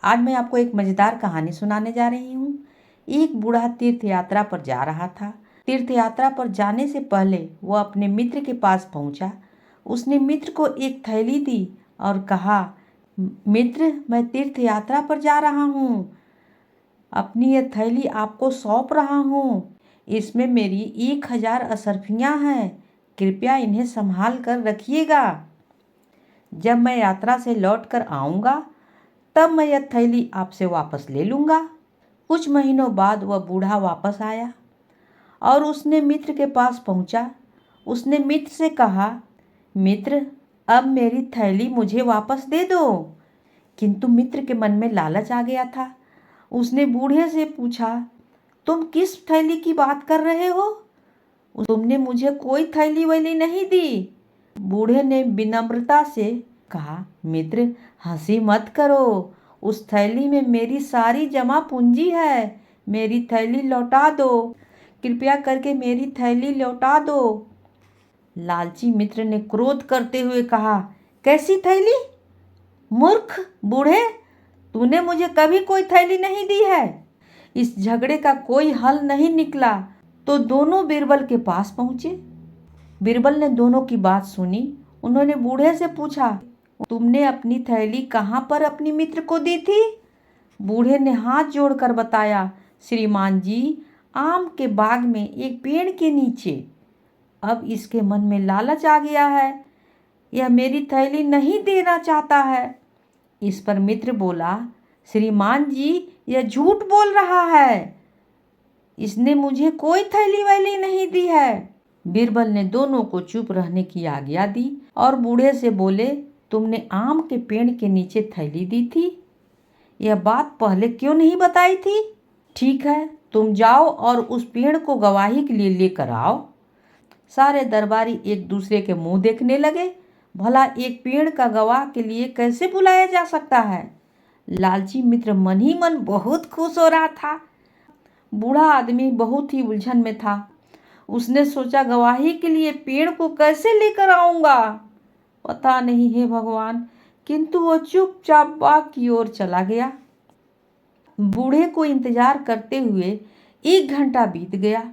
आज मैं आपको एक मज़ेदार कहानी सुनाने जा रही हूँ। एक बूढ़ा तीर्थ यात्रा पर जा रहा था। तीर्थ यात्रा पर जाने से पहले वह अपने मित्र के पास पहुँचा। उसने मित्र को एक थैली दी और कहा, मित्र, मैं तीर्थ यात्रा पर जा रहा हूँ। अपनी यह थैली आपको सौंप रहा हूँ। इसमें मेरी 1000 असरफियाँ हैं। कृपया इन्हें संभाल कर रखिएगा। जब मैं यात्रा से लौट कर आऊँगा तब मैं यह थैली आपसे वापस ले लूँगा। कुछ महीनों बाद वह बूढ़ा वापस आया और उसने मित्र के पास पहुँचा। उसने मित्र से कहा, मित्र, अब मेरी थैली मुझे वापस दे दो। किंतु मित्र के मन में लालच आ गया था। उसने बूढ़े से पूछा, तुम किस थैली की बात कर रहे हो? तुमने मुझे कोई थैली वैली नहीं दी। बूढ़े ने विनम्रता से कहा, मित्र, हंसी मत करो। उस थैली में मेरी सारी जमा पूंजी है। मेरी थैली लौटा दो। कृपया करके मेरी थैली लौटा दो। लालची मित्र ने क्रोध करते हुए कहा, कैसी थैली? मूर्ख बूढ़े, तूने मुझे कभी कोई थैली नहीं दी है। इस झगड़े का कोई हल नहीं निकला तो दोनों बीरबल के पास पहुँचे। बीरबल ने दोनों की बात सुनी। उन्होंने बूढ़े से पूछा, तुमने अपनी थैली कहाँ पर अपने मित्र को दी थी? बूढ़े ने हाथ जोड़कर बताया, श्रीमान जी, आम के बाग में एक पेड़ के नीचे। अब इसके मन में लालच आ गया है। यह मेरी थैली नहीं देना चाहता है। इस पर मित्र बोला, श्रीमान जी, यह झूठ बोल रहा है। इसने मुझे कोई थैली वैली नहीं दी है। बीरबल ने दोनों को चुप रहने की आज्ञा दी और बूढ़े से बोले, तुमने आम के पेड़ के नीचे थैली दी थी। यह बात पहले क्यों नहीं बताई थी? ठीक है, तुम जाओ और उस पेड़ को गवाही के लिए लेकर आओ। सारे दरबारी एक दूसरे के मुंह देखने लगे। भला एक पेड़ का गवाह के लिए कैसे बुलाया जा सकता है? लालची मित्र मन ही मन बहुत खुश हो रहा था। बूढ़ा आदमी बहुत ही उलझन में था। उसने सोचा, गवाही के लिए पेड़ को कैसे लेकर आऊँगा? पता नहीं है भगवान। किंतु वो चुपचाप बाग की ओर चला गया। बूढ़े को इंतजार करते हुए 1 घंटा बीत गया।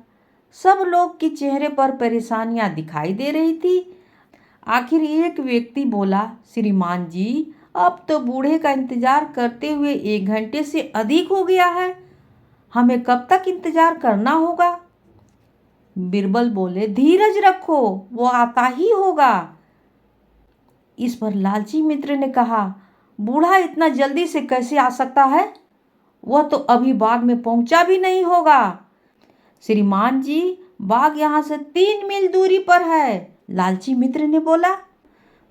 सब लोग के चेहरे पर परेशानियां दिखाई दे रही थी। आखिर एक व्यक्ति बोला, श्रीमान जी, अब तो बूढ़े का इंतजार करते हुए 1 घंटे से अधिक हो गया है। हमें कब तक इंतजार करना होगा? बीरबल बोले, धीरज रखो, वो आता ही होगा। इस पर लालची मित्र ने कहा, बूढ़ा इतना जल्दी से कैसे आ सकता है? वह तो अभी बाग में पहुंचा भी नहीं होगा। श्रीमान जी, बाग यहाँ से 3 मील दूरी पर है। लालची मित्र ने बोला,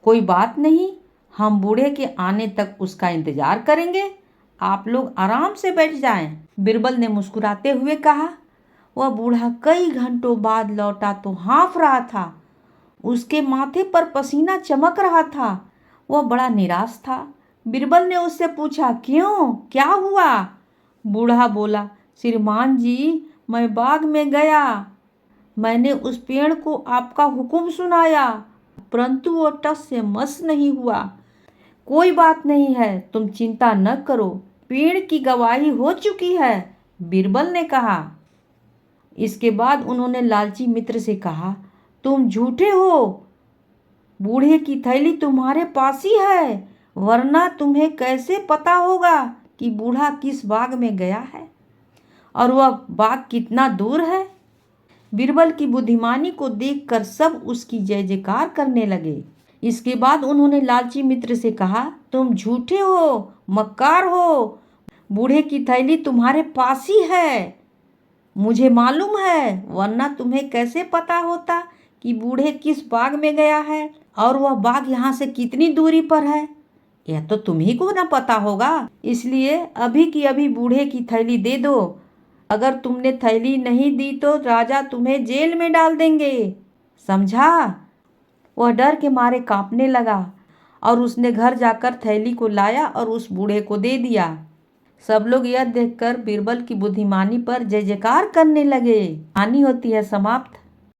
कोई बात नहीं, हम बूढ़े के आने तक उसका इंतजार करेंगे। आप लोग आराम से बैठ जाएं। बीरबल ने मुस्कुराते हुए कहा। वह बूढ़ा कई घंटों बाद लौटा तो हाँफ रहा था। उसके माथे पर पसीना चमक रहा था। वह बड़ा निराश था। बीरबल ने उससे पूछा, क्यों, क्या हुआ? बूढ़ा बोला, श्रीमान जी, मैं बाग में गया। मैंने उस पेड़ को आपका हुक्म सुनाया, परंतु वो टस से मस नहीं हुआ। कोई बात नहीं है, तुम चिंता न करो, पेड़ की गवाही हो चुकी है, बीरबल ने कहा। इसके बाद उन्होंने लालची मित्र से कहा, तुम झूठे हो। बूढ़े की थैली तुम्हारे पास ही है, वरना तुम्हें कैसे पता होगा कि बूढ़ा किस बाग में गया है और वह बाग कितना दूर है? बीरबल की बुद्धिमानी को देखकर सब उसकी जय जयकार करने लगे। इसके बाद उन्होंने लालची मित्र से कहा, तुम झूठे हो, मक्कार हो। बूढ़े की थैली तुम्हारे पास ही है। मुझे मालूम है, वरना तुम्हें कैसे पता होता कि बूढ़े किस बाग में गया है और वह बाग यहाँ से कितनी दूरी पर है? यह तो तुम्ही को ना पता होगा। इसलिए अभी की अभी बूढ़े की थैली दे दो। अगर तुमने थैली नहीं दी तो राजा तुम्हें जेल में डाल देंगे, समझा? वह डर के मारे कांपने लगा और उसने घर जाकर थैली को लाया और उस बूढ़े को दे दिया। सब लोग यह देखकर बीरबल की बुद्धिमानी पर जय जयकार करने लगे। कहानी होती है समाप्त।